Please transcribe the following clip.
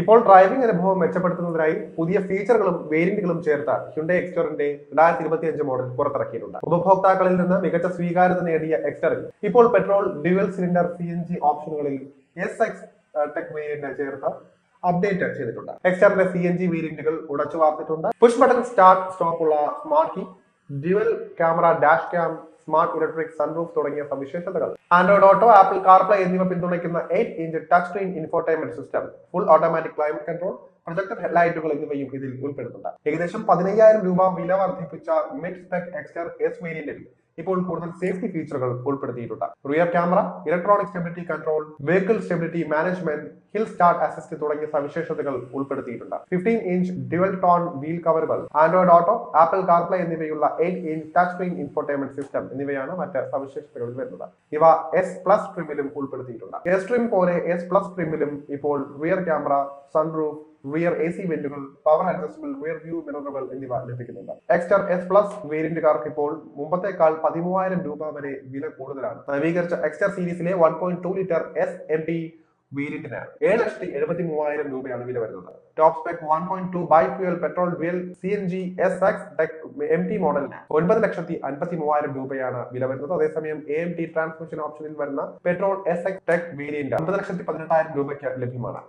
ഇപ്പോൾ ഡ്രൈവിംഗ് അനുഭവം മെച്ചപ്പെടുത്തുന്നതിനായി പുതിയ ഫീച്ചറുകളും വേരിയന്റുകളും ചേർത്ത ഹ്യുണ്ടായി എക്സ്റ്ററിന്റെ 2025 മോഡൽ പുറത്തിറക്കിയിട്ടുണ്ട്. ഉപഭോക്താക്കളിൽ നിന്ന് മികച്ച സ്വീകാര്യത നേടിയ എക്സ്റ്ററിൽ ഇപ്പോൾ പെട്രോൾ, ഡ്യുവൽ സിലിണ്ടർ CNG ഓപ്ഷനുകളിൽ SX ടെക് വേരിയന്റ് ചേർത്ത് അപ്ഡേറ്റ് ചെയ്തിട്ടുണ്ട്. എക്സ്റ്ററിന്റെ CNG വേരിയന്റുകൾ ഉടച്ചു വാർത്തിട്ടുണ്ട്. പുഷ് ബട്ടൺ സ്റ്റാർട്ട് സ്റ്റോപ്പ് ഉള്ള smart key, dual camera, dash cam, smart electric sunroof തുടങ്ങിയ സവിശേഷതകൾ, ആൻഡ്രോയിഡ് ഓട്ടോ, ആപ്പിൾ കാർപ്ലേ എന്നിവ പിന്തുണയ്ക്കുന്ന eight inch touch screen infotainment system, full automatic climate control, projector ഹെഡ്ലൈറ്റുകൾ എന്നിവയും ഇതിൽ ഉൾപ്പെടുന്നുണ്ട്. ഏകദേശം 15,000 രൂപ വില വർദ്ധിപ്പിച്ച മിഡ് സ്പെക് എക്സ്റ്റർ S വേരിയന്റിൽ ഇപ്പോൾ കൂടുതൽ സേഫ്റ്റി ഫീച്ചറുകൾ ഉൾപ്പെടുത്തിയിട്ടുണ്ട്. Rear camera, electronic stability control, vehicle stability management, hill start assist തുടങ്ങിയ സവിശേഷതകൾ ഉൾപ്പെടുത്തിയിട്ടുണ്ട്. 15-ഇഞ്ച് ഡ്യുവൽ ടോൺ വീൽ കവറുകൾ, ആൻഡ്രോയിഡ് ഓട്ടോ, ആപ്പിൾ കാർപ്ലേ എന്നിവയുള്ള eight inch touch screen infotainment system എന്നിവയാണ് മറ്റ് സവിശേഷതകളിൽ വരുന്നത്. ഇവ S+ ട്രിമിലും ഉൾപ്പെടുത്തിയിട്ടുണ്ട്. S ട്രിം പോലെ S+ ട്രിമിലും ഇപ്പോൾ rear camera, sunroof, rear AC വെന്റുകൾ, പവർ അഡ്ജസ്റ്റബിൾ റിയർ വ്യൂ മിററുകൾ എന്നിവ ലഭിക്കുന്നുണ്ട്. എക്സ്റ്റർ S+ വേരിയന്റുകാർക്ക് ഇപ്പോൾ മുമ്പത്തേക്കാൾ 13,000 രൂപ വരെ വില കൂടുതലാണ്. നവീകരിച്ച എക്സ്റ്റർ സീരീസിലെ 1.2 ലിറ്റർ SMT വേരിയന്റിന് 7,73,000 രൂപയാണ് വില വരുന്നത്. Top spec 1.2 by fuel petrol dual CNG SX tech MT മോഡലിന് 9,53,000 രൂപയാണ് വില വരുന്നത്. അതേസമയം AMT ട്രാൻസ്മിഷൻ ഓപ്ഷനിൽ വരുന്ന പെട്രോൾ SX ടെക് വേരിയന്റ് 9,18,000 രൂപയ്ക്ക് ലഭ്യമാണ്.